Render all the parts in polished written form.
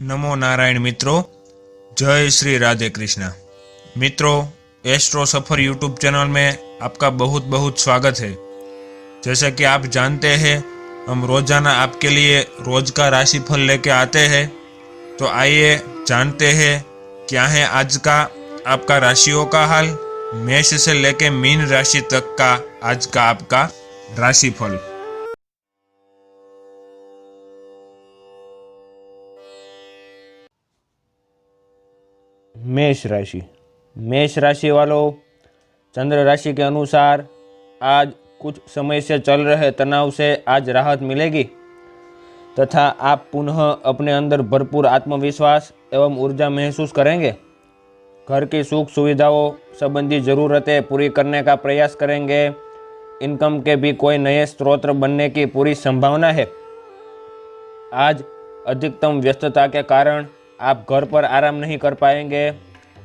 नमो नारायण मित्रों, जय श्री राधे कृष्णा। मित्रों, एस्ट्रो सफर यूट्यूब चैनल में आपका बहुत बहुत स्वागत है। जैसे कि आप जानते हैं, हम रोजाना आपके लिए रोज का राशिफल लेके आते हैं। तो आइए जानते हैं क्या है आज का आपका राशियों का हाल। मेष से लेके मीन राशि तक का आज का आपका राशिफल। मेष राशि वालों, चंद्र राशि के अनुसार आज कुछ समय से चल रहे तनाव से आज राहत मिलेगी तथा आप पुनः अपने अंदर भरपूर आत्मविश्वास एवं ऊर्जा महसूस करेंगे। घर की सुख सुविधाओं संबंधी ज़रूरतें पूरी करने का प्रयास करेंगे। इनकम के भी कोई नए स्रोत बनने की पूरी संभावना है। आज अधिकतम व्यस्तता के कारण आप घर पर आराम नहीं कर पाएंगे।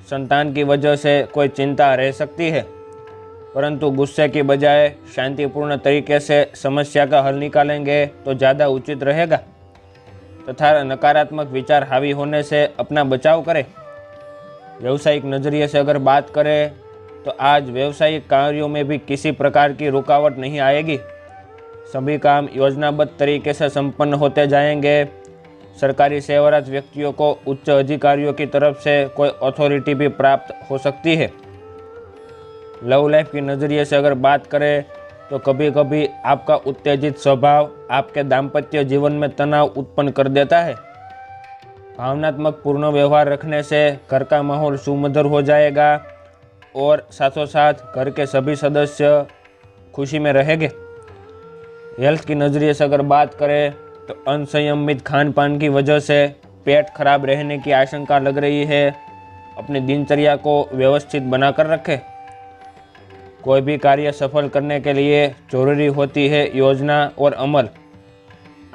संतान की वजह से कोई चिंता रह सकती है, परंतु गुस्से की बजाय शांतिपूर्ण तरीके से समस्या का हल निकालेंगे तो ज़्यादा उचित रहेगा तथा नकारात्मक विचार हावी होने से अपना बचाव करें। व्यवसायिक नज़रिए से अगर बात करें तो आज व्यवसायिक कार्यों में भी किसी प्रकार की रुकावट नहीं आएगी। सभी काम योजनाबद्ध तरीके से संपन्न होते जाएंगे। सरकारी सेवारत व्यक्तियों को उच्च अधिकारियों की तरफ से कोई अथॉरिटी भी प्राप्त हो सकती है। लव लाइफ की नज़रिए से अगर बात करें तो कभी कभी आपका उत्तेजित स्वभाव आपके दाम्पत्य जीवन में तनाव उत्पन्न कर देता है। भावनात्मक पूर्ण व्यवहार रखने से घर का माहौल सुमधुर हो जाएगा और साथों साथ घर के सभी सदस्य खुशी में रहेंगे। हेल्थ की नज़रिए से अगर बात करें तो अनसंयमित खान पान की वजह से पेट खराब रहने की आशंका लग रही है। अपनी दिनचर्या को व्यवस्थित बनाकर रखें। कोई भी कार्य सफल करने के लिए जरूरी होती है योजना और अमल।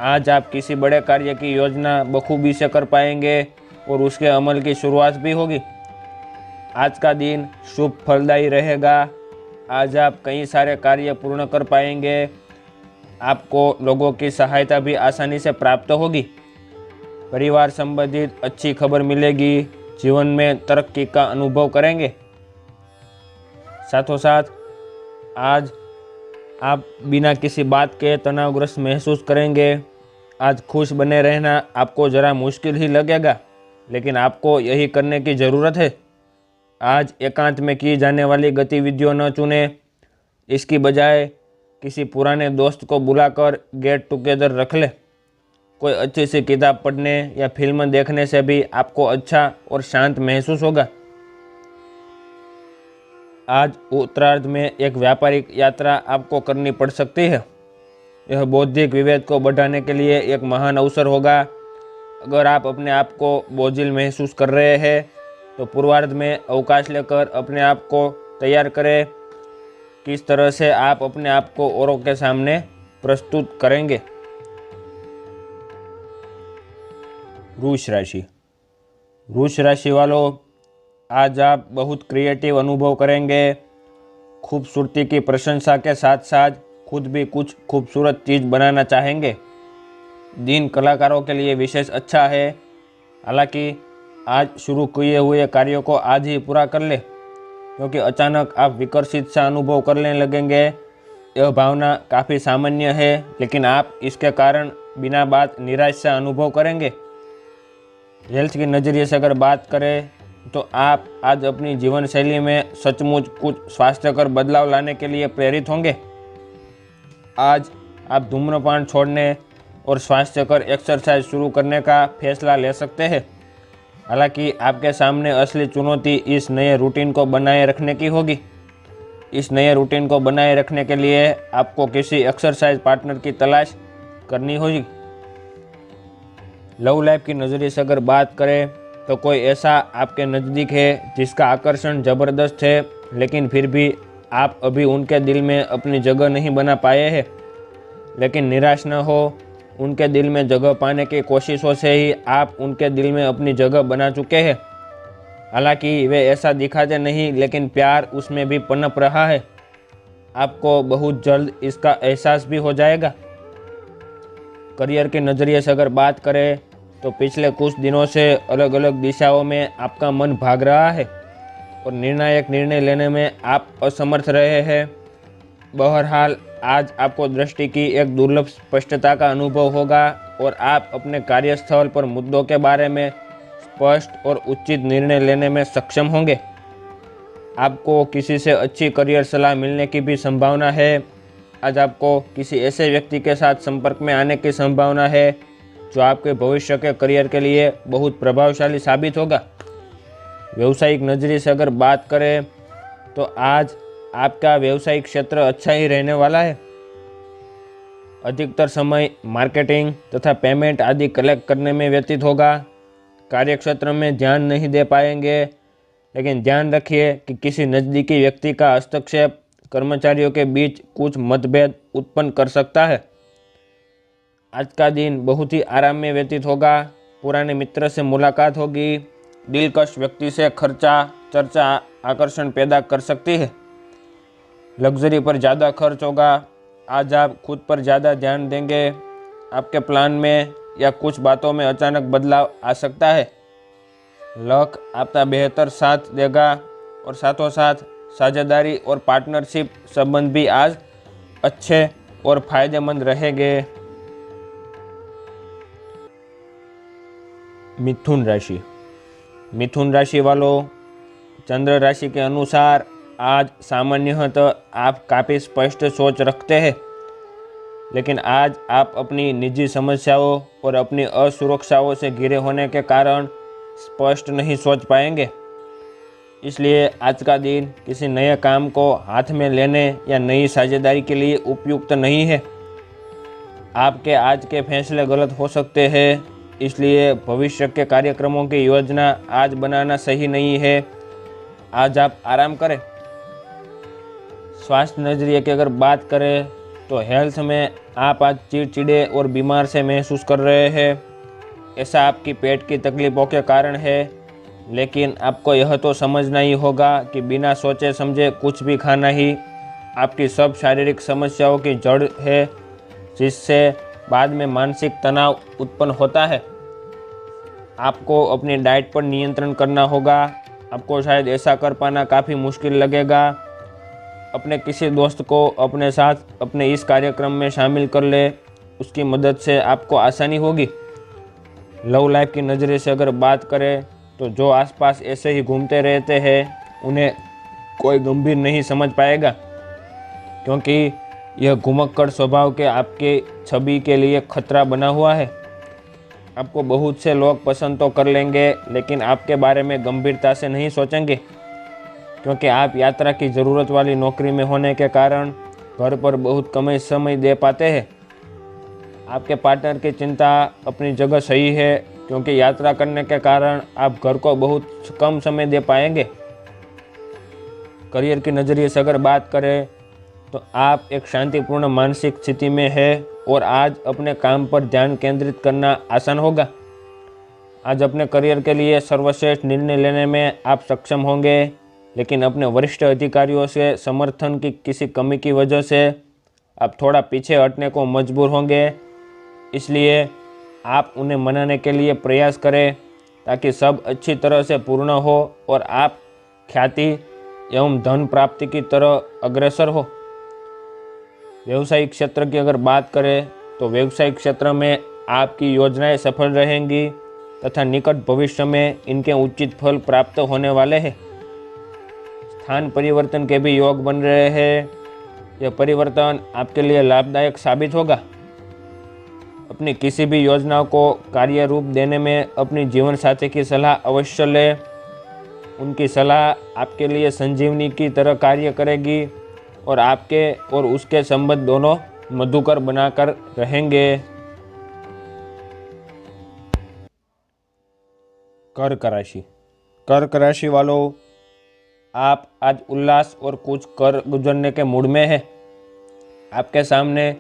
आज आप किसी बड़े कार्य की योजना बखूबी से कर पाएंगे और उसके अमल की शुरुआत भी होगी। आज का दिन शुभ फलदायी रहेगा। आज आप कई सारे कार्य पूर्ण कर पाएंगे। आपको लोगों की सहायता भी आसानी से प्राप्त होगी। परिवार संबंधित अच्छी खबर मिलेगी। जीवन में तरक्की का अनुभव करेंगे। साथों साथ आज आप बिना किसी बात के तनावग्रस्त महसूस करेंगे। आज खुश बने रहना आपको ज़रा मुश्किल ही लगेगा, लेकिन आपको यही करने की ज़रूरत है। आज एकांत में की जाने वाली गतिविधियों न चुनें। इसकी बजाय किसी पुराने दोस्त को बुलाकर गेट टुगेदर रख ले। कोई अच्छी सी किताब पढ़ने या फिल्म देखने से भी आपको अच्छा और शांत महसूस होगा। आज उत्तरार्ध में एक व्यापारिक यात्रा आपको करनी पड़ सकती है। यह बौद्धिक विवेक को बढ़ाने के लिए एक महान अवसर होगा। अगर आप अपने आप को बोझिल महसूस कर रहे हैं तो पूर्वार्ध में अवकाश लेकर अपने आप को तैयार करें। किस तरह से आप अपने आप को औरों के सामने प्रस्तुत करेंगे। वृष राशि वालों, आज आप बहुत क्रिएटिव अनुभव करेंगे। खूबसूरती की प्रशंसा के साथ साथ खुद भी कुछ खूबसूरत चीज़ बनाना चाहेंगे। दिन कलाकारों के लिए विशेष अच्छा है। हालांकि आज शुरू किए हुए कार्यों को आज ही पूरा कर ले, क्योंकि अचानक आप विकर्षित सा अनुभव करने लगेंगे। यह भावना काफ़ी सामान्य है, लेकिन आप इसके कारण बिना बात निराश सा अनुभव करेंगे। हेल्थ की नज़रिए से अगर बात करें तो आप आज अपनी जीवन शैली में सचमुच कुछ स्वास्थ्यकर बदलाव लाने के लिए प्रेरित होंगे। आज आप धूम्रपान छोड़ने और स्वास्थ्यकर एक्सरसाइज शुरू करने का फैसला ले सकते हैं। हालांकि आपके सामने असली चुनौती इस नए रूटीन को बनाए रखने की होगी। इस नए रूटीन को बनाए रखने के लिए आपको किसी एक्सरसाइज पार्टनर की तलाश करनी होगी। लव लाइफ की नज़रिए से अगर बात करें तो कोई ऐसा आपके नज़दीक है जिसका आकर्षण ज़बरदस्त है, लेकिन फिर भी आप अभी उनके दिल में अपनी जगह नहीं बना पाए हैं। लेकिन निराश न हो, उनके दिल में जगह पाने की कोशिशों से ही आप उनके दिल में अपनी जगह बना चुके हैं। हालांकि वे ऐसा दिखाते नहीं, लेकिन प्यार उसमें भी पनप रहा है। आपको बहुत जल्द इसका एहसास भी हो जाएगा। करियर के नज़रिए से अगर बात करें तो तो पिछले कुछ दिनों से अलग अलग दिशाओं में आपका मन भाग रहा है और निर्णायक निर्णय लेने में आप असमर्थ रहे हैं। बहरहाल आज आपको दृष्टि की एक दुर्लभ स्पष्टता का अनुभव होगा और आप अपने कार्यस्थल पर मुद्दों के बारे में स्पष्ट और उचित निर्णय लेने में सक्षम होंगे। आपको किसी से अच्छी करियर सलाह मिलने की भी संभावना है। आज आपको किसी ऐसे व्यक्ति के साथ संपर्क में आने की संभावना है जो आपके भविष्य के करियर के लिए बहुत प्रभावशाली साबित होगा। व्यवसायिक नज़रिए से अगर बात करें तो आज आपका व्यवसायिक क्षेत्र अच्छा ही रहने वाला है। अधिकतर समय मार्केटिंग तथा पेमेंट आदि कलेक्ट करने में व्यतीत होगा। कार्यक्षेत्र में ध्यान नहीं दे पाएंगे, लेकिन ध्यान रखिए कि किसी नज़दीकी व्यक्ति का हस्तक्षेप कर्मचारियों के बीच कुछ मतभेद उत्पन्न कर सकता है। आज का दिन बहुत ही आराम में व्यतीत होगा। पुराने मित्र से मुलाकात होगी। दिलकश व्यक्ति से चर्चा आकर्षण पैदा कर सकती है। लग्जरी पर ज़्यादा खर्च होगा। आज आप खुद पर ज़्यादा ध्यान देंगे। आपके प्लान में या कुछ बातों में अचानक बदलाव आ सकता है। लक आपका बेहतर साथ देगा और साथों साथ साझेदारी और पार्टनरशिप संबंध भी आज अच्छे और फायदेमंद रहेंगे। मिथुन राशि वालों, चंद्र राशि के अनुसार आज सामान्यतः आप काफ़ी स्पष्ट सोच रखते हैं, लेकिन आज आप अपनी निजी समस्याओं और अपनी असुरक्षाओं से घिरे होने के कारण स्पष्ट नहीं सोच पाएंगे। इसलिए आज का दिन किसी नए काम को हाथ में लेने या नई साझेदारी के लिए उपयुक्त नहीं है। आपके आज के फैसले गलत हो सकते हैं, इसलिए भविष्य के कार्यक्रमों की योजना आज बनाना सही नहीं है। आज आप आराम करें। स्वास्थ्य नज़रिए की अगर बात करें तो हेल्थ में आप आज चिड़चिड़े और बीमार से महसूस कर रहे हैं। ऐसा आपकी पेट की तकलीफ़ों के कारण है, लेकिन आपको यह तो समझना ही होगा कि बिना सोचे समझे कुछ भी खाना ही आपकी सब शारीरिक समस्याओं की जड़ है, जिससे बाद में मानसिक तनाव उत्पन्न होता है। आपको अपनी डाइट पर नियंत्रण करना होगा। आपको शायद ऐसा कर पाना काफ़ी मुश्किल लगेगा। अपने किसी दोस्त को अपने साथ अपने इस कार्यक्रम में शामिल कर ले, उसकी मदद से आपको आसानी होगी। लव लाइफ की नज़रिए से अगर बात करें तो जो आसपास ऐसे ही घूमते रहते हैं उन्हें कोई गंभीर नहीं समझ पाएगा, क्योंकि यह घुमक्कड़ स्वभाव के आपके छवि के लिए खतरा बना हुआ है। आपको बहुत से लोग पसंद तो कर लेंगे, लेकिन आपके बारे में गंभीरता से नहीं सोचेंगे, क्योंकि आप यात्रा की ज़रूरत वाली नौकरी में होने के कारण घर पर बहुत कम समय दे पाते हैं। आपके पार्टनर की चिंता अपनी जगह सही है, क्योंकि यात्रा करने के कारण आप घर को बहुत कम समय दे पाएंगे। करियर की नज़रिए से अगर बात करें तो आप एक शांतिपूर्ण मानसिक स्थिति में है और आज अपने काम पर ध्यान केंद्रित करना आसान होगा। आज अपने करियर के लिए सर्वश्रेष्ठ निर्णय लेने में आप सक्षम होंगे, लेकिन अपने वरिष्ठ अधिकारियों से समर्थन की किसी कमी की वजह से आप थोड़ा पीछे हटने को मजबूर होंगे। इसलिए आप उन्हें मनाने के लिए प्रयास करें ताकि सब अच्छी तरह से पूर्ण हो और आप ख्याति एवं धन प्राप्ति की तरह अग्रसर हो। व्यवसायिक क्षेत्र की अगर बात करें तो व्यवसायिक क्षेत्र में आपकी योजनाएं सफल रहेंगी तथा निकट भविष्य में इनके उचित फल प्राप्त होने वाले हैं। स्थान परिवर्तन के भी योग बन रहे हैं। यह परिवर्तन आपके लिए लाभदायक साबित होगा। अपनी किसी भी योजना को कार्य रूप देने में अपनी जीवन साथी की सलाह अवश्य लें। उनकी सलाह आपके लिए संजीवनी की तरह कार्य करेगी और आपके और उसके संबंध दोनों मधुकर बनाकर रहेंगे। कर्क राशि वालों, आप आज उल्लास और कुछ कर गुजरने के मूड में हैं। आपके सामने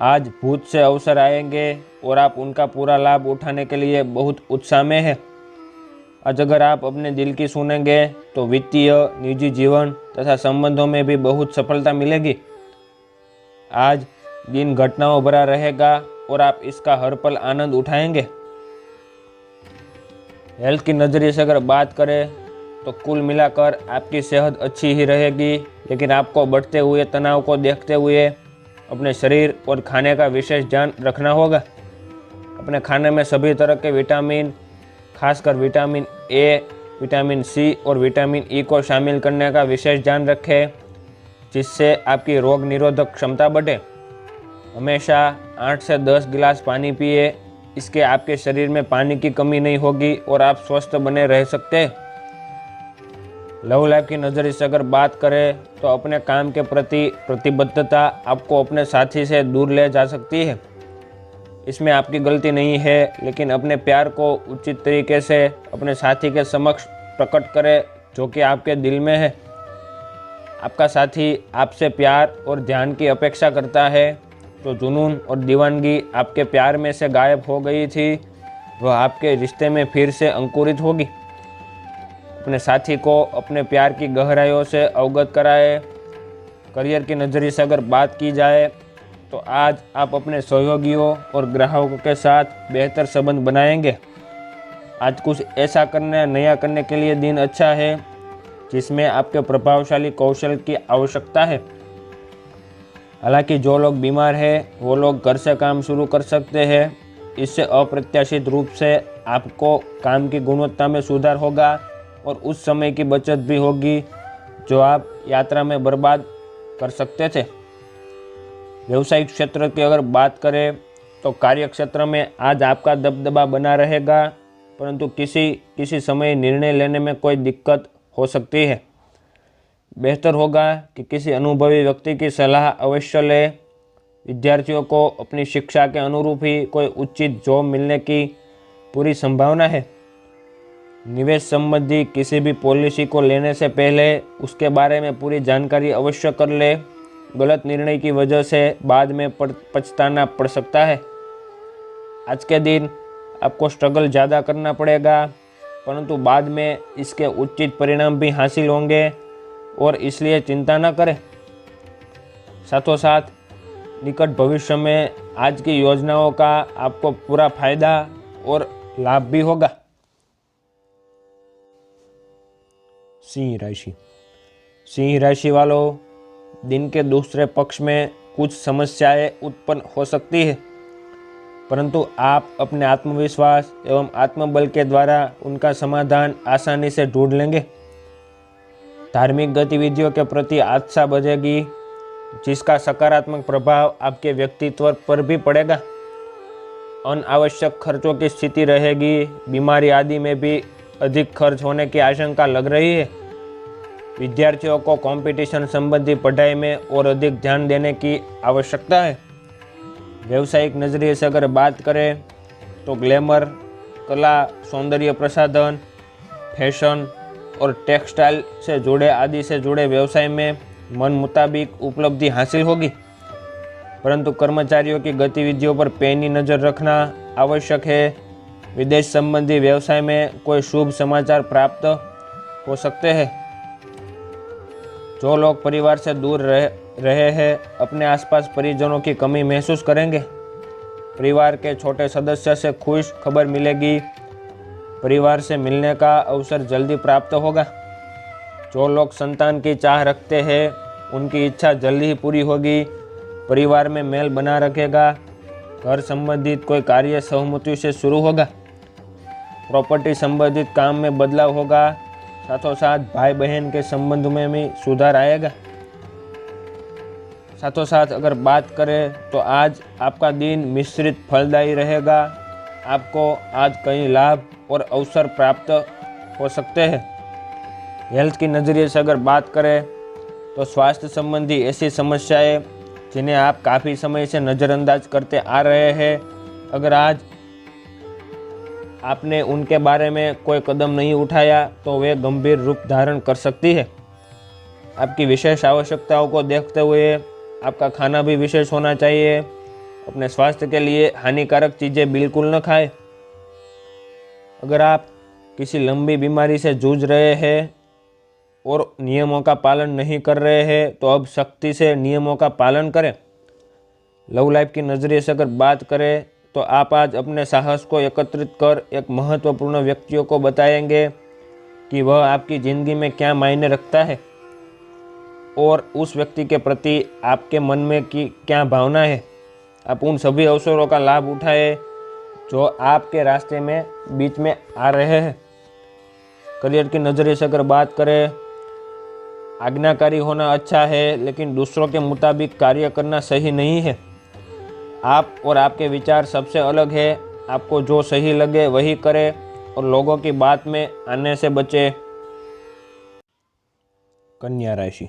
आज भूत से अवसर आएंगे और आप उनका पूरा लाभ उठाने के लिए बहुत उत्साह में हैं। आज अगर आप अपने दिल की सुनेंगे तो वित्तीय, निजी जीवन तथा संबंधों में भी बहुत सफलता मिलेगी। आज दिन घटनाओं भरा रहेगा और आप इसका हर पल आनंद उठाएंगे। हेल्थ की नज़रिए से अगर बात करें तो कुल मिलाकर आपकी सेहत अच्छी ही रहेगी, लेकिन आपको बढ़ते हुए तनाव को देखते हुए अपने शरीर और खाने का विशेष ध्यान रखना होगा। अपने खाने में सभी तरह के विटामिन, खासकर विटामिन ए, विटामिन सी और विटामिन ई को शामिल करने का विशेष ध्यान रखें, जिससे आपकी रोग निरोधक क्षमता बढ़े। हमेशा 8 से 10 गिलास पानी पिए, इसके आपके शरीर में पानी की कमी नहीं होगी और आप स्वस्थ बने रह सकते हैं। लव लाइफ की नज़रिए से अगर बात करें तो अपने काम के प्रति प्रतिबद्धता आपको अपने साथी से दूर ले जा सकती है। इसमें आपकी गलती नहीं है, लेकिन अपने प्यार को उचित तरीके से अपने साथी के समक्ष प्रकट करें जो कि आपके दिल में है। आपका साथी आपसे प्यार और ध्यान की अपेक्षा करता है, तो जुनून और दीवानगी आपके प्यार में से गायब हो गई थी, वह आपके रिश्ते में फिर से अंकुरित होगी। अपने साथी को अपने प्यार की गहराइयों से अवगत कराए। करियर की नज़रिए से अगर बात की जाए तो आज आप अपने सहयोगियों और ग्राहकों के साथ बेहतर संबंध बनाएंगे। आज कुछ ऐसा नया करने के लिए दिन अच्छा है जिसमें आपके प्रभावशाली कौशल की आवश्यकता है। हालांकि जो लोग बीमार हैं वो लोग घर से काम शुरू कर सकते हैं। इससे अप्रत्याशित रूप से आपको काम की गुणवत्ता में सुधार होगा और उस समय की बचत भी होगी जो आप यात्रा में बर्बाद कर सकते थे। व्यवसायिक क्षेत्र की अगर बात करें तो कार्य क्षेत्र में आज आपका दबदबा बना रहेगा, परंतु किसी समय निर्णय लेने में कोई दिक्कत हो सकती है। बेहतर होगा कि किसी अनुभवी व्यक्ति की सलाह अवश्य लें। विद्यार्थियों को अपनी शिक्षा के अनुरूप ही कोई उचित जॉब मिलने की पूरी संभावना है। निवेश संबंधी किसी भी पॉलिसी को लेने से पहले उसके बारे में पूरी जानकारी अवश्य कर ले। गलत निर्णय की वजह से बाद में पछताना पड़ सकता है। आज के दिन आपको स्ट्रगल ज़्यादा करना पड़ेगा, परंतु बाद में इसके उचित परिणाम भी हासिल होंगे और इसलिए चिंता न करें। साथों साथ निकट भविष्य में आज की योजनाओं का आपको पूरा फायदा और लाभ भी होगा। सिंह राशि वालों, दिन के दूसरे पक्ष में कुछ समस्याएं उत्पन्न हो सकती है, परंतु आप अपने आत्मविश्वास एवं आत्मबल के द्वारा उनका समाधान आसानी से ढूंढ लेंगे। धार्मिक गतिविधियों के प्रति आस्था बढ़ेगी, जिसका सकारात्मक प्रभाव आपके व्यक्तित्व पर भी पड़ेगा। अनावश्यक खर्चों की स्थिति रहेगी। बीमारी आदि में भी अधिक खर्च होने की आशंका लग रही है। विद्यार्थियों को कंपटीशन संबंधी पढ़ाई में और अधिक ध्यान देने की आवश्यकता है। व्यावसायिक नज़रिए से अगर बात करें तो ग्लैमर, कला, सौंदर्य प्रसाधन, फैशन और टेक्सटाइल से जुड़े व्यवसाय में मन मुताबिक उपलब्धि हासिल होगी, परंतु कर्मचारियों की गतिविधियों पर पैनी नज़र रखना आवश्यक है। विदेश संबंधी व्यवसाय में कोई शुभ समाचार प्राप्त हो सकते हैं। जो लोग परिवार से दूर रहे हैं अपने आसपास परिजनों की कमी महसूस करेंगे। परिवार के छोटे सदस्य से खुश खबर मिलेगी। परिवार से मिलने का अवसर जल्दी प्राप्त होगा। जो लोग संतान की चाह रखते हैं उनकी इच्छा जल्दी ही पूरी होगी। परिवार में मेल बना रखेगा। घर संबंधित कोई कार्य सहमति से शुरू होगा। प्रॉपर्टी संबंधित काम में बदलाव होगा। साथों साथ भाई बहन के संबंध में भी सुधार आएगा। साथों साथ अगर बात करें तो आज आपका दिन मिश्रित फलदायी रहेगा। आपको आज कई लाभ और अवसर प्राप्त हो सकते हैं। हेल्थ की नज़रिए से अगर बात करें तो स्वास्थ्य संबंधी ऐसी समस्याएं जिन्हें आप काफ़ी समय से नज़रअंदाज करते आ रहे हैं, अगर आज आपने उनके बारे में कोई कदम नहीं उठाया तो वे गंभीर रूप धारण कर सकती है। आपकी विशेष आवश्यकताओं को देखते हुए आपका खाना भी विशेष होना चाहिए। अपने स्वास्थ्य के लिए हानिकारक चीज़ें बिल्कुल न खाएं। अगर आप किसी लंबी बीमारी से जूझ रहे हैं और नियमों का पालन नहीं कर रहे हैं तो अब सख्ती से नियमों का पालन करें। लव लाइफ की नज़रिए से अगर बात करें तो आप आज अपने साहस को एकत्रित कर एक महत्वपूर्ण व्यक्तियों को बताएंगे कि वह आपकी ज़िंदगी में क्या मायने रखता है और उस व्यक्ति के प्रति आपके मन में की क्या भावना है। आप उन सभी अवसरों का लाभ उठाएं जो आपके रास्ते में बीच में आ रहे हैं। करियर की नज़रिए से अगर बात करें, आज्ञाकारी होना अच्छा है, लेकिन दूसरों के मुताबिक कार्य करना सही नहीं है। आप और आपके विचार सबसे अलग है। आपको जो सही लगे वही करें और लोगों की बात में आने से बचें। कन्या राशि।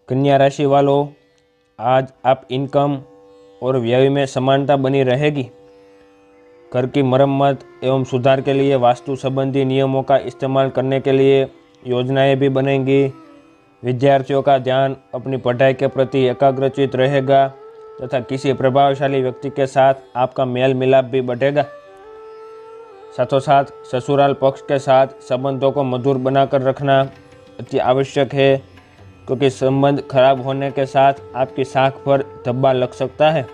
कन्या राशि वालों, आज आप इनकम और व्यय में समानता बनी रहेगी। घर की मरम्मत एवं सुधार के लिए वास्तु संबंधी नियमों का इस्तेमाल करने के लिए योजनाएं भी बनेंगी। विद्यार्थियों का ध्यान अपनी पढ़ाई के प्रति एकाग्रचित रहेगा तथा किसी प्रभावशाली व्यक्ति के साथ आपका मेल मिलाप भी बढ़ेगा। साथों साथ ससुराल पक्ष के साथ संबंधों को मधुर बनाकर रखना अति आवश्यक है, क्योंकि संबंध खराब होने के साथ आपकी साख पर धब्बा लग सकता है।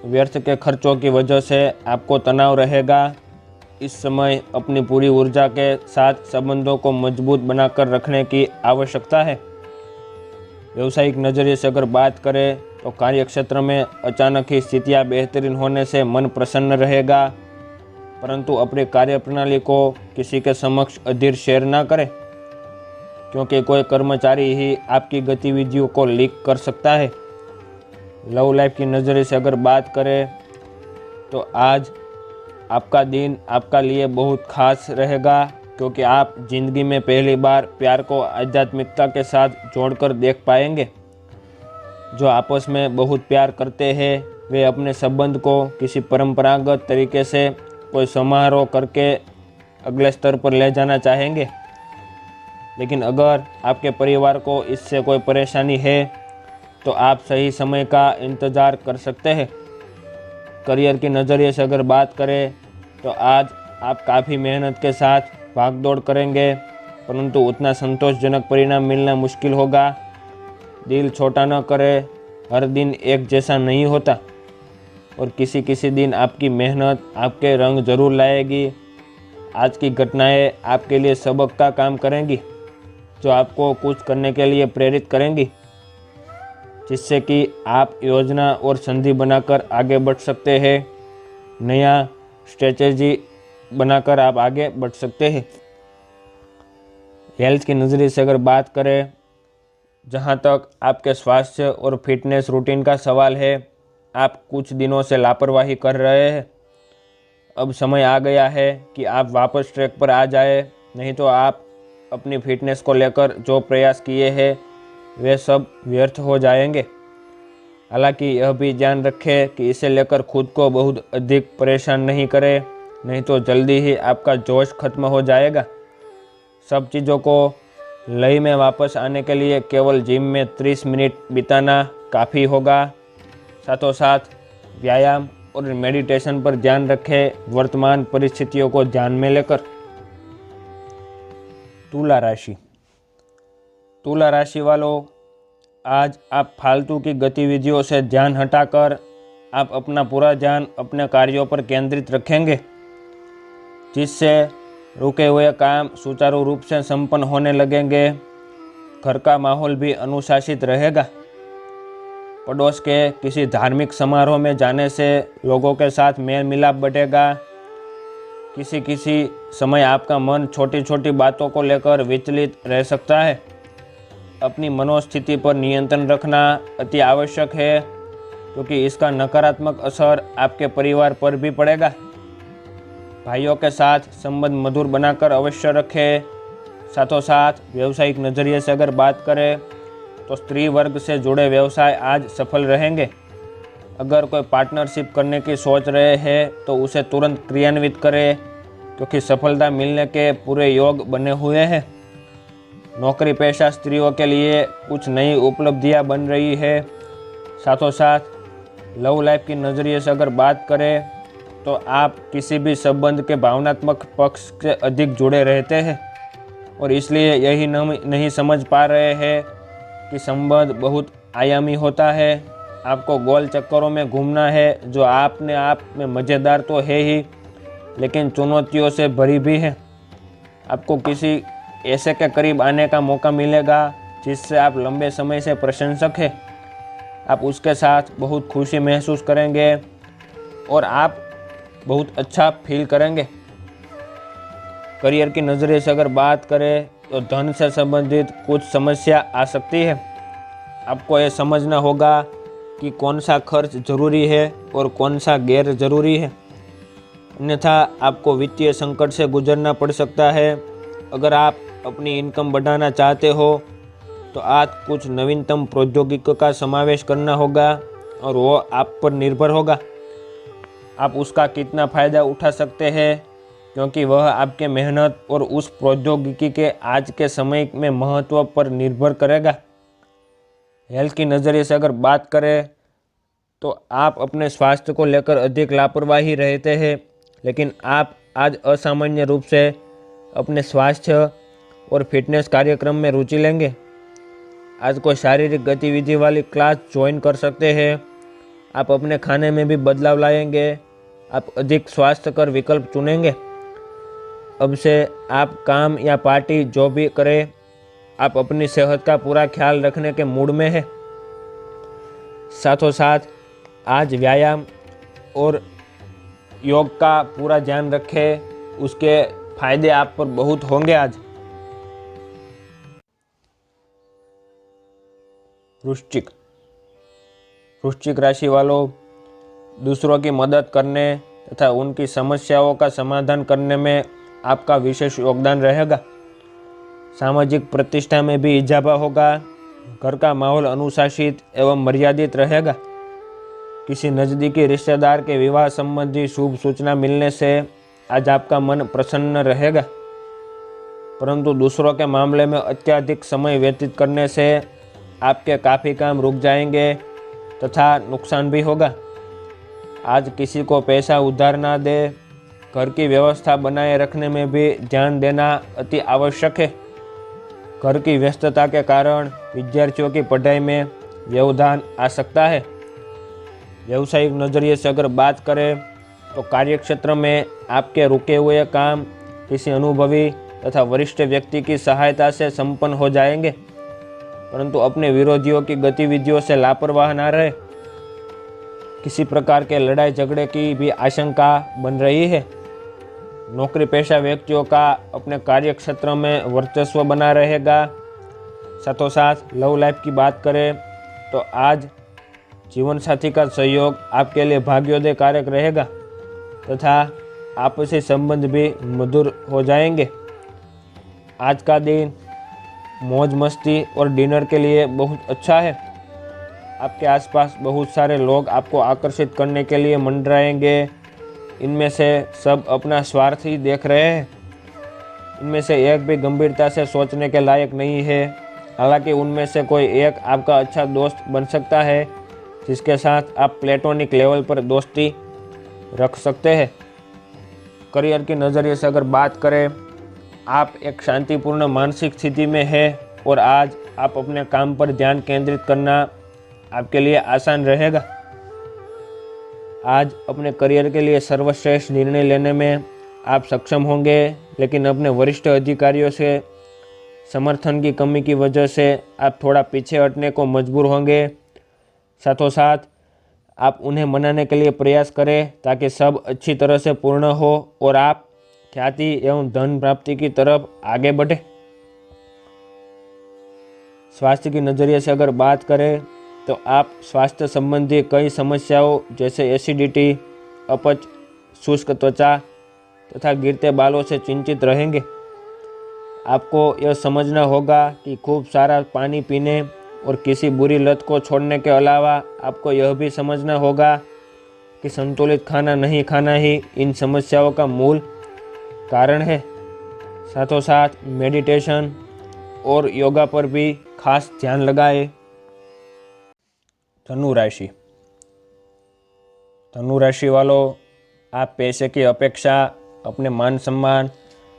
व्यर्थ के खर्चों की वजह से आपको तनाव रहेगा। इस समय अपनी पूरी ऊर्जा के साथ संबंधों को मजबूत बनाकर रखने की आवश्यकता है। व्यवसायिक नज़रिए से अगर बात करें तो कार्यक्षेत्र में अचानक ही स्थितियां बेहतरीन होने से मन प्रसन्न रहेगा, परंतु अपनी कार्यप्रणाली को किसी के समक्ष अधीर शेयर ना करें, क्योंकि कोई कर्मचारी ही आपकी गतिविधियों को लीक कर सकता है। लव लाइफ की नज़रिए से अगर बात करें तो आज आपका दिन आपका लिए बहुत खास रहेगा, क्योंकि आप जिंदगी में पहली बार प्यार को आध्यात्मिकता के साथ जोड़कर देख पाएंगे। जो आपस में बहुत प्यार करते हैं वे अपने संबंध को किसी परंपरागत तरीके से कोई समारोह करके अगले स्तर पर ले जाना चाहेंगे। लेकिन अगर आपके परिवार को इससे कोई परेशानी है तो आप सही समय का इंतज़ार कर सकते हैं। करियर की नज़रिए से अगर बात करें तो आज आप काफ़ी मेहनत के साथ भागदौड़ करेंगे, परंतु उतना संतोषजनक परिणाम मिलना मुश्किल होगा। दिल छोटा न करें, हर दिन एक जैसा नहीं होता और किसी दिन आपकी मेहनत आपके रंग जरूर लाएगी। आज की घटनाएं आपके लिए सबक का काम करेंगी, जो आपको कुछ करने के लिए प्रेरित करेंगी, जिससे कि आप योजना और संधि बनाकर आगे बढ़ सकते हैं। नया स्ट्रेटेजी बनाकर आप आगे बढ़ सकते हैं। हेल्थ की नज़रिए से अगर बात करें, जहां तक आपके स्वास्थ्य और फिटनेस रूटीन का सवाल है, आप कुछ दिनों से लापरवाही कर रहे हैं। अब समय आ गया है कि आप वापस ट्रैक पर आ जाए, नहीं तो आप अपनी फिटनेस को लेकर जो प्रयास किए हैं वे सब व्यर्थ हो जाएंगे। हालांकि यह भी ध्यान रखें कि इसे लेकर खुद को बहुत अधिक परेशान नहीं करें, नहीं तो जल्दी ही आपका जोश खत्म हो जाएगा। सब चीज़ों को लय में वापस आने के लिए केवल जिम में 30 मिनट बिताना काफ़ी होगा। साथों साथ व्यायाम और मेडिटेशन पर ध्यान रखें, वर्तमान परिस्थितियों को ध्यान में लेकर। तुला राशि। तुला राशि वालों, आज आप फालतू की गतिविधियों से ध्यान हटाकर आप अपना पूरा ध्यान अपने कार्यों पर केंद्रित रखेंगे, जिससे रुके हुए काम सुचारू रूप से संपन्न होने लगेंगे। घर का माहौल भी अनुशासित रहेगा। पड़ोस के किसी धार्मिक समारोह में जाने से लोगों के साथ मेल मिलाप बढ़ेगा। किसी समय आपका मन छोटी छोटी बातों को लेकर विचलित रह सकता है। अपनी मनोस्थिति पर नियंत्रण रखना अति आवश्यक है, क्योंकि इसका नकारात्मक असर आपके परिवार पर भी पड़ेगा। भाइयों के साथ संबंध मधुर बनाकर अवश्य रखें। साथों साथ व्यवसायिक नज़रिए से अगर बात करें तो स्त्री वर्ग से जुड़े व्यवसाय आज सफल रहेंगे। अगर कोई पार्टनरशिप करने की सोच रहे हैं तो उसे तुरंत क्रियान्वित करें, क्योंकि सफलता मिलने के पूरे योग बने हुए हैं। नौकरी पेशा स्त्रियों के लिए कुछ नई उपलब्धियां बन रही है। साथों साथ लव लाइफ की नज़रिए से अगर बात करें तो आप किसी भी संबंध के भावनात्मक पक्ष से अधिक जुड़े रहते हैं और इसलिए यही नहीं समझ पा रहे हैं कि संबंध बहुत आयामी होता है। आपको गोल चक्करों में घूमना है, जो आपने आप में मज़ेदार तो है ही, लेकिन चुनौतियों से भरी भी है। आपको किसी ऐसे के करीब आने का मौका मिलेगा जिससे आप लंबे समय से प्रशंसक हैं। आप उसके साथ बहुत खुशी महसूस करेंगे और आप बहुत अच्छा फील करेंगे। करियर की नज़रिए से अगर बात करें तो धन से संबंधित कुछ समस्या आ सकती है। आपको ये समझना होगा कि कौन सा खर्च जरूरी है और कौन सा गैर जरूरी है, अन्यथा आपको वित्तीय संकट से गुजरना पड़ सकता है। अगर आप अपनी इनकम बढ़ाना चाहते हो तो आज कुछ नवीनतम प्रौद्योगिकी का समावेश करना होगा और वो आप पर निर्भर होगा। आप उसका कितना फ़ायदा उठा सकते हैं, क्योंकि वह आपके मेहनत और उस प्रौद्योगिकी के आज के समय में महत्व पर निर्भर करेगा। हेल्थ की नज़रिए से अगर बात करें तो आप अपने स्वास्थ्य को लेकर अधिक लापरवाही रहते हैं, लेकिन आप आज असामान्य रूप से अपने स्वास्थ्य और फिटनेस कार्यक्रम में रुचि लेंगे। आज कोई शारीरिक गतिविधि वाली क्लास ज्वाइन कर सकते हैं। आप अपने खाने में भी बदलाव लाएंगे। आप अधिक स्वास्थ्यकर विकल्प चुनेंगे। अब से आप काम या पार्टी जो भी करें, आप अपनी सेहत का पूरा ख्याल रखने के मूड में हैं। साथों साथ आज व्यायाम और योग का पूरा ध्यान रखें, उसके फायदे आप पर बहुत होंगे। आज वृश्चिक राशि वालों, दूसरों की मदद करने तथा उनकी समस्याओं का समाधान करने में आपका विशेष योगदान रहेगा। सामाजिक प्रतिष्ठा में भी इजाफा होगा। घर का माहौल अनुशासित एवं मर्यादित रहेगा। किसी नज़दीकी रिश्तेदार के विवाह संबंधी शुभ सूचना मिलने से आज आपका मन प्रसन्न रहेगा, परंतु दूसरों के मामले में अत्यधिक समय व्यतीत करने से आपके काफ़ी काम रुक जाएंगे तथा नुकसान भी होगा। आज किसी को पैसा उधार ना दे। घर की व्यवस्था बनाए रखने में भी ध्यान देना अति आवश्यक है। घर की व्यस्तता के कारण विद्यार्थियों की पढ़ाई में व्यवधान आ सकता है। व्यावसायिक नज़रिए से अगर बात करें तो कार्यक्षेत्र में आपके रुके हुए काम किसी अनुभवी तथा वरिष्ठ व्यक्ति की सहायता से संपन्न हो जाएंगे, परंतु अपने विरोधियों की गतिविधियों से लापरवाह ना रहे। किसी प्रकार के लड़ाई झगड़े की भी आशंका बन रही है। नौकरी पेशा व्यक्तियों का अपने कार्यक्षेत्र में वर्चस्व बना रहेगा। साथों साथ लव लाइफ की बात करें तो आज जीवन साथी का सहयोग आपके लिए भाग्योदय कारक रहेगा तथा आपसी संबंध भी मधुर हो जाएंगे। आज का दिन मौज मस्ती और डिनर के लिए बहुत अच्छा है। आपके आसपास बहुत सारे लोग आपको आकर्षित करने के लिए मंडराएंगे। इनमें से सब अपना स्वार्थ ही देख रहे हैं। इनमें से एक भी गंभीरता से सोचने के लायक नहीं है। हालांकि उनमें से कोई एक आपका अच्छा दोस्त बन सकता है, जिसके साथ आप प्लेटोनिक लेवल पर दोस्ती रख सकते हैं। करियर की नज़रिए से अगर बात करें, आप एक शांतिपूर्ण मानसिक स्थिति में हैं और आज आप अपने काम पर ध्यान केंद्रित करना आपके लिए आसान रहेगा। आज अपने करियर के लिए सर्वश्रेष्ठ निर्णय लेने में आप सक्षम होंगे, लेकिन अपने वरिष्ठ अधिकारियों से समर्थन की कमी की वजह से आप थोड़ा पीछे हटने को मजबूर होंगे। साथों साथ आप उन्हें मनाने के लिए प्रयास करें ताकि सब अच्छी तरह से पूर्ण हो और आप ख्याति एवं धन प्राप्ति की तरफ आगे बढ़े। स्वास्थ्य की नज़रिए से अगर बात करें तो आप स्वास्थ्य संबंधी कई समस्याओं जैसे एसिडिटी, अपच, शुष्क त्वचा तथा गिरते बालों से चिंतित रहेंगे। आपको यह समझना होगा कि खूब सारा पानी पीने और किसी बुरी लत को छोड़ने के अलावा आपको यह भी समझना होगा कि संतुलित खाना नहीं खाना ही इन समस्याओं का मूल कारण है। साथों साथ मेडिटेशन और योगा पर भी खास ध्यान लगाएं। धनु राशि वालों, आप पैसे की अपेक्षा अपने मान सम्मान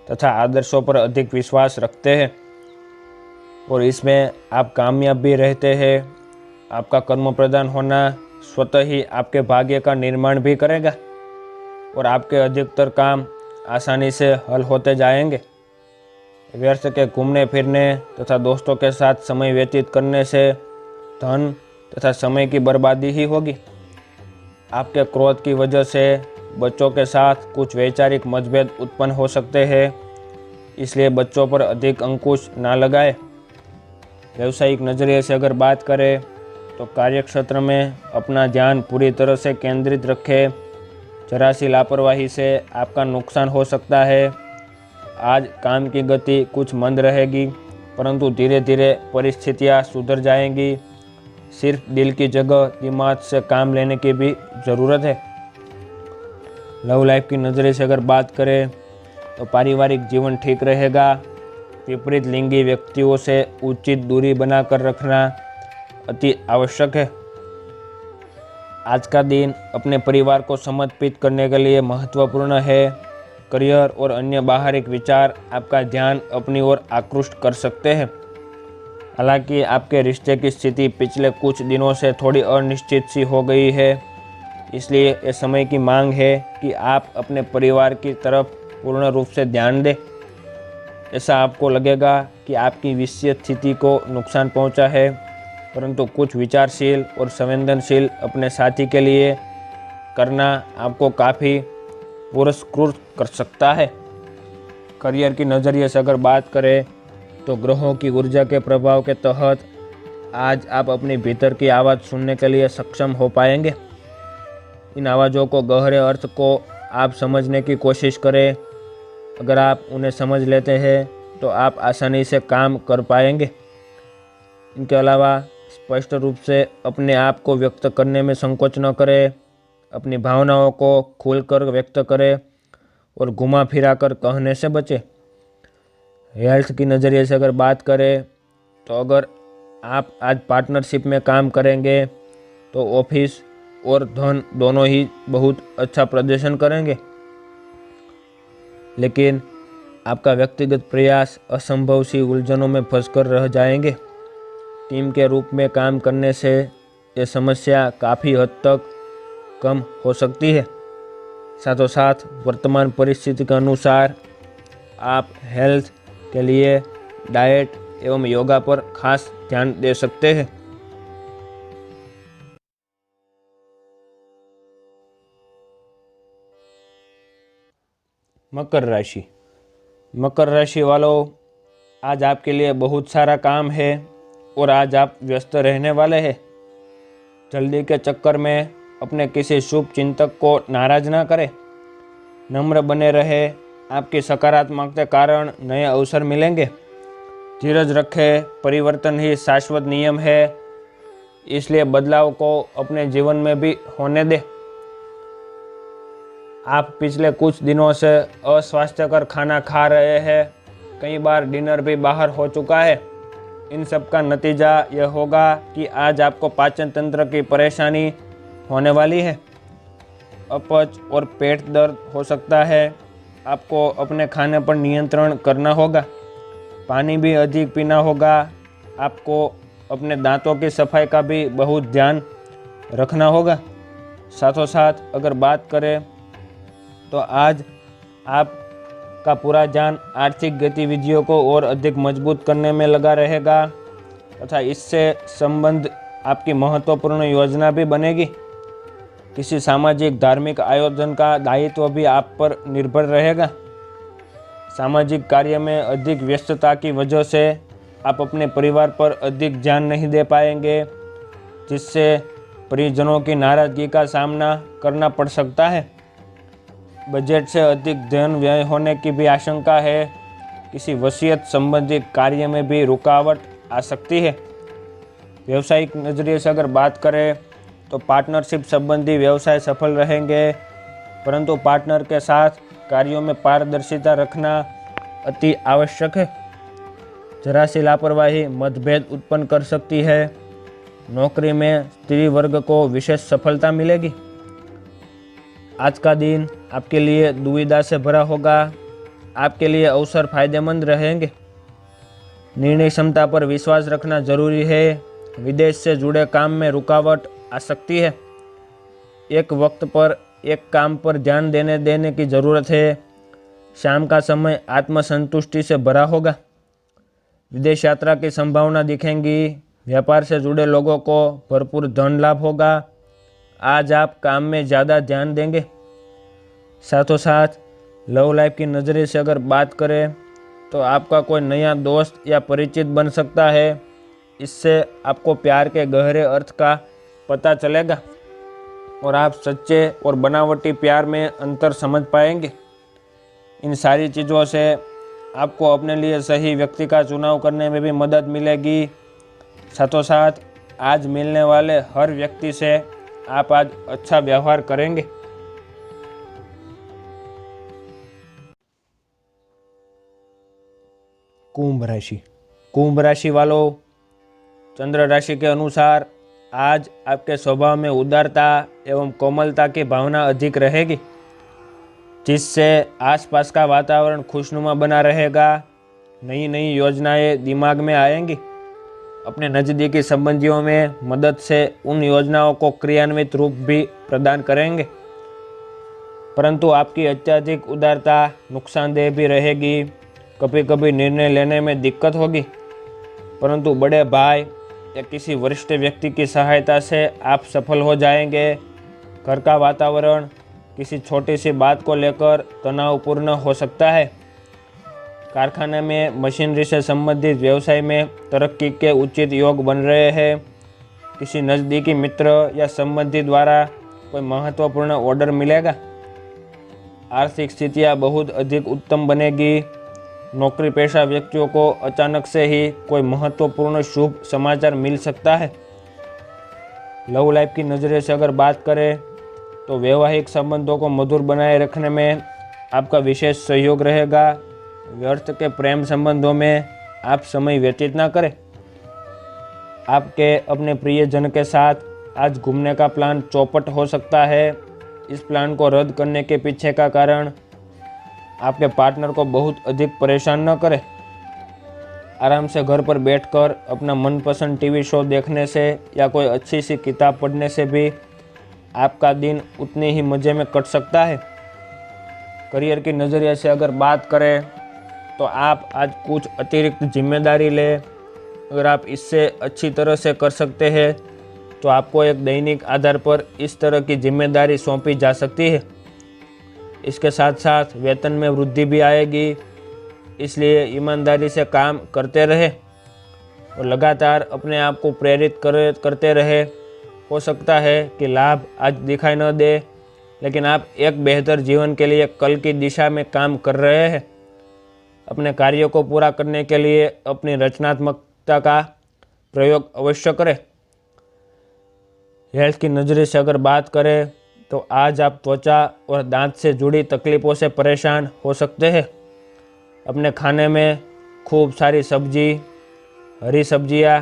तथा आदर्शों पर अधिक विश्वास रखते हैं और इसमें आप कामयाब भी रहते हैं। आपका कर्म प्रधान होना स्वतः ही आपके भाग्य का निर्माण भी करेगा और आपके अधिकतर काम आसानी से हल होते जाएंगे। व्यर्थ के घूमने फिरने तथा दोस्तों के साथ समय व्यतीत करने से धन तथा समय की बर्बादी ही होगी। आपके क्रोध की वजह से बच्चों के साथ कुछ वैचारिक मतभेद उत्पन्न हो सकते हैं, इसलिए बच्चों पर अधिक अंकुश ना लगाए। व्यावसायिक नज़रिए से अगर बात करें तो कार्यक्षेत्र में अपना ध्यान पूरी तरह से केंद्रित रखें। जरा सी लापरवाही से आपका नुकसान हो सकता है। आज काम की गति कुछ मंद रहेगी, परंतु धीरे धीरे परिस्थितियाँ सुधर जाएंगी। सिर्फ दिल की जगह दिमाग से काम लेने की भी ज़रूरत है। लव लाइफ की नज़रिए से अगर बात करें तो पारिवारिक जीवन ठीक रहेगा। विपरीत लिंगी व्यक्तियों से उचित दूरी बनाकर रखना अति आवश्यक है। आज का दिन अपने परिवार को समर्पित करने के लिए महत्वपूर्ण है। करियर और अन्य बाहरिक विचार आपका ध्यान अपनी ओर आकृष्ट कर सकते हैं। हालांकि आपके रिश्ते की स्थिति पिछले कुछ दिनों से थोड़ी अनिश्चित सी हो गई है, इसलिए ये समय की मांग है कि आप अपने परिवार की तरफ पूर्ण रूप से ध्यान दें। ऐसा आपको लगेगा कि आपकी वित्तीय स्थिति को नुकसान पहुंचा है, परंतु कुछ विचारशील और संवेदनशील अपने साथी के लिए करना आपको काफ़ी पुरस्कृत कर सकता है। करियर की नज़रिए से अगर बात करें तो ग्रहों की ऊर्जा के प्रभाव के तहत आज आप अपनी भीतर की आवाज़ सुनने के लिए सक्षम हो पाएंगे। इन आवाज़ों को गहरे अर्थ को आप समझने की कोशिश करें। अगर आप उन्हें समझ लेते हैं तो आप आसानी से काम कर पाएंगे। इनके अलावा स्पष्ट रूप से अपने आप को व्यक्त करने में संकोच न करें। अपनी भावनाओं को खुलकर व्यक्त करें और घुमा फिरा कर कहने से बचें। हेल्थ की नज़रिए से अगर बात करें तो अगर आप आज पार्टनरशिप में काम करेंगे तो ऑफिस और धन दोनों ही बहुत अच्छा प्रदर्शन करेंगे, लेकिन आपका व्यक्तिगत प्रयास असंभव सी उलझनों में फंसकर रह जाएंगे। टीम के रूप में काम करने से ये समस्या काफ़ी हद तक कम हो सकती है। साथों साथ वर्तमान परिस्थिति के अनुसार आप हेल्थ के लिए डाइट एवं योगा पर खास ध्यान दे सकते हैं। मकर राशि। मकर राशि वालों, आज आपके लिए बहुत सारा काम है और आज आप व्यस्त रहने वाले हैं। जल्दी के चक्कर में अपने किसी शुभ चिंतक को नाराज ना करें। नम्र बने रहे। आपकी सकारात्मकता के कारण नए अवसर मिलेंगे। धीरज रखें। परिवर्तन ही शाश्वत नियम है, इसलिए बदलाव को अपने जीवन में भी होने दें। आप पिछले कुछ दिनों से अस्वास्थ्यकर खाना खा रहे हैं। कई बार डिनर भी बाहर हो चुका है। इन सब का नतीजा यह होगा कि आज आपको पाचन तंत्र की परेशानी होने वाली है। अपच और पेट दर्द हो सकता है। आपको अपने खाने पर नियंत्रण करना होगा। पानी भी अधिक पीना होगा। आपको अपने दांतों की सफाई का भी बहुत ध्यान रखना होगा। साथों साथ अगर बात करें तो आज आपका पूरा ध्यान आर्थिक गतिविधियों को और अधिक मजबूत करने में लगा रहेगा तथा इससे संबंध आपकी महत्वपूर्ण योजना भी बनेगी। किसी सामाजिक धार्मिक आयोजन का दायित्व भी आप पर निर्भर रहेगा। सामाजिक कार्य में अधिक व्यस्तता की वजह से आप अपने परिवार पर अधिक ध्यान नहीं दे पाएंगे, जिससे परिजनों की नाराजगी का सामना करना पड़ सकता है। बजट से अधिक धन व्यय होने की भी आशंका है। किसी वसीयत संबंधी कार्य में भी रुकावट आ सकती है। व्यवसायिक नज़रिए से अगर बात करें तो पार्टनरशिप संबंधी व्यवसाय सफल रहेंगे, परंतु पार्टनर के साथ कार्यों में पारदर्शिता रखना अति आवश्यक है। जरा सी लापरवाही मतभेद उत्पन्न कर सकती है। नौकरी में स्त्री वर्ग को विशेष सफलता मिलेगी। आज का दिन आपके लिए दुविधा से भरा होगा। आपके लिए अवसर फायदेमंद रहेंगे। निर्णय क्षमता पर विश्वास रखना जरूरी है। विदेश से जुड़े काम में रुकावट आ सकती है। एक वक्त पर एक काम पर ध्यान देने की ज़रूरत है। शाम का समय आत्मसंतुष्टि से भरा होगा। विदेश यात्रा की संभावना दिखेंगी। व्यापार से जुड़े लोगों को भरपूर धन लाभ होगा। आज आप काम में ज़्यादा ध्यान देंगे। साथों साथ लव लाइफ की नज़रिए से अगर बात करें तो आपका कोई नया दोस्त या परिचित बन सकता है। इससे आपको प्यार के गहरे अर्थ का पता चलेगा और आप सच्चे और बनावटी प्यार में अंतर समझ पाएंगे। इन सारी चीज़ों से आपको अपने लिए सही व्यक्ति का चुनाव करने में भी मदद मिलेगी। साथों साथ आज मिलने वाले हर व्यक्ति से आप आज अच्छा व्यवहार करेंगे। कुंभ राशि वालों, चंद्र राशि के अनुसार आज आपके स्वभाव में उदारता एवं कोमलता की भावना अधिक रहेगी, जिससे आसपास का वातावरण खुशनुमा बना रहेगा। नई नई योजनाएं दिमाग में आएंगी। अपने नज़दीकी संबंधियों में मदद से उन योजनाओं को क्रियान्वित रूप भी प्रदान करेंगे, परंतु आपकी अत्यधिक उदारता नुकसानदेह भी रहेगी। कभी कभी निर्णय लेने में दिक्कत होगी, परंतु बड़े भाई या किसी वरिष्ठ व्यक्ति की सहायता से आप सफल हो जाएंगे। घर का वातावरण किसी छोटी सी बात को लेकर तनावपूर्ण हो सकता है। कारखाने में मशीनरी से संबंधित व्यवसाय में तरक्की के उचित योग बन रहे हैं। किसी नज़दीकी मित्र या संबंधी द्वारा कोई महत्वपूर्ण ऑर्डर मिलेगा। आर्थिक स्थितियाँ बहुत अधिक उत्तम बनेगी। नौकरी पेशा व्यक्तियों को अचानक से ही कोई महत्वपूर्ण शुभ समाचार मिल सकता है। लव लाइफ की नज़रिए से अगर बात करें तो वैवाहिक संबंधों को मधुर बनाए रखने में आपका विशेष सहयोग रहेगा। व्यर्थ के प्रेम संबंधों में आप समय व्यतीत ना करें। आपके अपने प्रियजन के साथ आज घूमने का प्लान चौपट हो सकता है। इस प्लान को रद्द करने के पीछे का कारण आपके पार्टनर को बहुत अधिक परेशान न करें। आराम से घर पर बैठकर अपना मनपसंद टीवी शो देखने से या कोई अच्छी सी किताब पढ़ने से भी आपका दिन उतने ही मज़े में कट सकता है। करियर की नज़रिए से अगर बात करें तो आप आज कुछ अतिरिक्त जिम्मेदारी लें। अगर आप इससे अच्छी तरह से कर सकते हैं तो आपको एक दैनिक आधार पर इस तरह की जिम्मेदारी सौंपी जा सकती है। इसके साथ साथ वेतन में वृद्धि भी आएगी, इसलिए ईमानदारी से काम करते रहे और लगातार अपने आप को प्रेरित करते रहे। हो सकता है कि लाभ आज दिखाई न दे, लेकिन आप एक बेहतर जीवन के लिए कल की दिशा में काम कर रहे हैं। अपने कार्यों को पूरा करने के लिए अपनी रचनात्मकता का प्रयोग अवश्य करें। हेल्थ की नज़रिए से अगर बात करें तो आज आप त्वचा और दांत से जुड़ी तकलीफ़ों से परेशान हो सकते हैं। अपने खाने में खूब सारी सब्जी, हरी सब्जियां,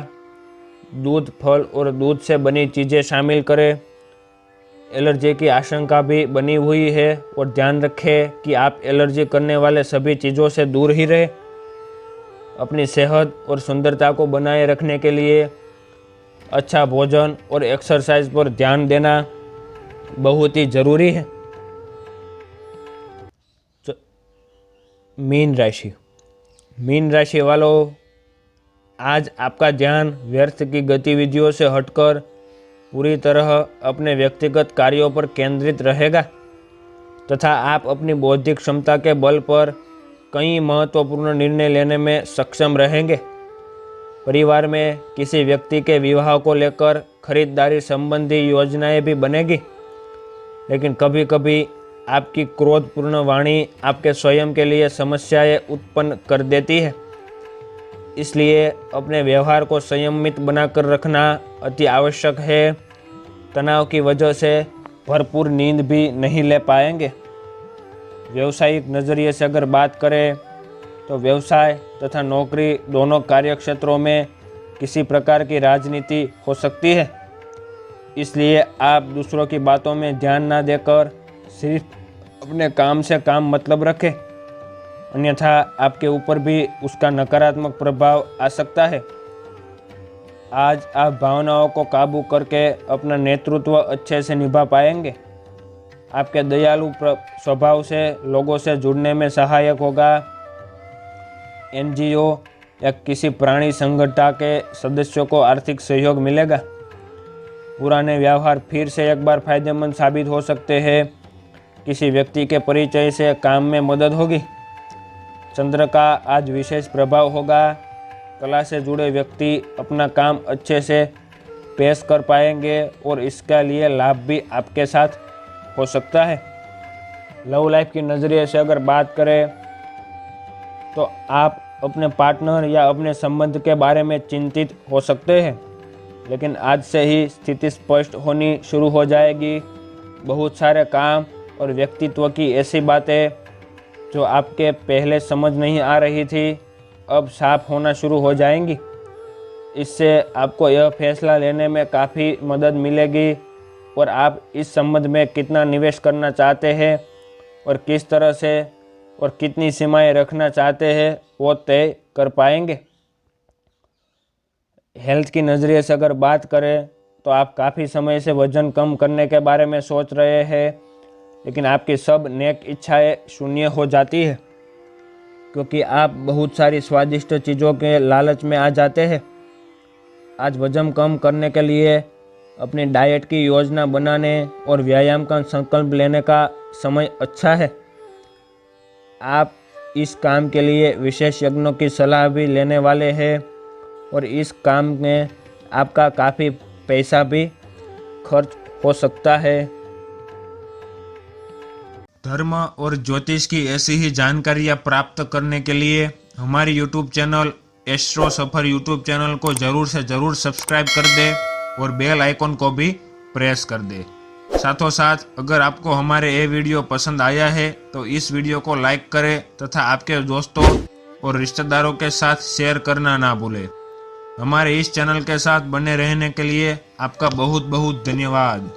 दूध, फल और दूध से बनी चीज़ें शामिल करें। एलर्जी की आशंका भी बनी हुई है और ध्यान रखें कि आप एलर्जी करने वाले सभी चीज़ों से दूर ही रहें। अपनी सेहत और सुंदरता को बनाए रखने के लिए अच्छा भोजन और एक्सरसाइज पर ध्यान देना बहुत ही ज़रूरी है। मीन राशि वालों, आज आपका ध्यान व्यर्थ की गतिविधियों से हटकर पूरी तरह अपने व्यक्तिगत कार्यों पर केंद्रित रहेगा तथा आप अपनी बौद्धिक क्षमता के बल पर कई महत्वपूर्ण निर्णय लेने में सक्षम रहेंगे। परिवार में किसी व्यक्ति के विवाह को लेकर खरीदारी संबंधी योजनाएं भी बनेगी, लेकिन कभी कभी आपकी क्रोधपूर्ण वाणी आपके स्वयं के लिए समस्याएं उत्पन्न कर देती है। इसलिए अपने व्यवहार को संयमित बनाकर रखना अति आवश्यक है। तनाव की वजह से भरपूर नींद भी नहीं ले पाएंगे। व्यवसायिक नज़रिए से अगर बात करें तो व्यवसाय तथा नौकरी दोनों कार्यक्षेत्रों में किसी प्रकार की राजनीति हो सकती है। इसलिए आप दूसरों की बातों में ध्यान ना देकर सिर्फ अपने काम से काम मतलब रखें, अन्यथा आपके ऊपर भी उसका नकारात्मक प्रभाव आ सकता है। आज आप भावनाओं को काबू करके अपना नेतृत्व अच्छे से निभा पाएंगे। आपके दयालु स्वभाव से लोगों से जुड़ने में सहायक होगा। एनजीओ या किसी प्राणी संगठन के सदस्यों को आर्थिक सहयोग मिलेगा। पुराने व्यवहार फिर से एक बार फायदेमंद साबित हो सकते हैं। किसी व्यक्ति के परिचय से काम में मदद होगी। चंद्र का आज विशेष प्रभाव होगा। कला से जुड़े व्यक्ति अपना काम अच्छे से पेश कर पाएंगे और इसका लिए लाभ भी आपके साथ हो सकता है। लव लाइफ की नज़रिए से अगर बात करें तो आप अपने पार्टनर या अपने संबंध के बारे में चिंतित हो सकते हैं, लेकिन आज से ही स्थिति स्पष्ट होनी शुरू हो जाएगी। बहुत सारे काम और व्यक्तित्व की ऐसी बातें जो आपके पहले समझ नहीं आ रही थी अब साफ होना शुरू हो जाएंगी। इससे आपको यह फैसला लेने में काफ़ी मदद मिलेगी और आप इस संबंध में कितना निवेश करना चाहते हैं और किस तरह से और कितनी सीमाएं रखना चाहते हैं वो तय कर पाएंगे। हेल्थ की नज़रिए से अगर बात करें तो आप काफ़ी समय से वज़न कम करने के बारे में सोच रहे हैं, लेकिन आपकी सब नेक इच्छाएं शून्य हो जाती है क्योंकि आप बहुत सारी स्वादिष्ट चीज़ों के लालच में आ जाते हैं। आज वज़न कम करने के लिए अपनी डाइट की योजना बनाने और व्यायाम का संकल्प लेने का समय अच्छा है। आप इस काम के लिए विशेषज्ञों की सलाह भी लेने वाले हैं और इस काम में आपका काफ़ी पैसा भी खर्च हो सकता है। धर्म और ज्योतिष की ऐसी ही जानकारियाँ प्राप्त करने के लिए हमारी यूट्यूब चैनल एस्ट्रो सफर यूट्यूब चैनल को ज़रूर से ज़रूर सब्सक्राइब कर दे और बेल आइकन को भी प्रेस कर दे। साथों साथ अगर आपको हमारे ये वीडियो पसंद आया है तो इस वीडियो को लाइक करें तथा आपके दोस्तों और रिश्तेदारों के साथ शेयर करना ना भूलें। हमारे इस चैनल के साथ बने रहने के लिए आपका बहुत बहुत धन्यवाद।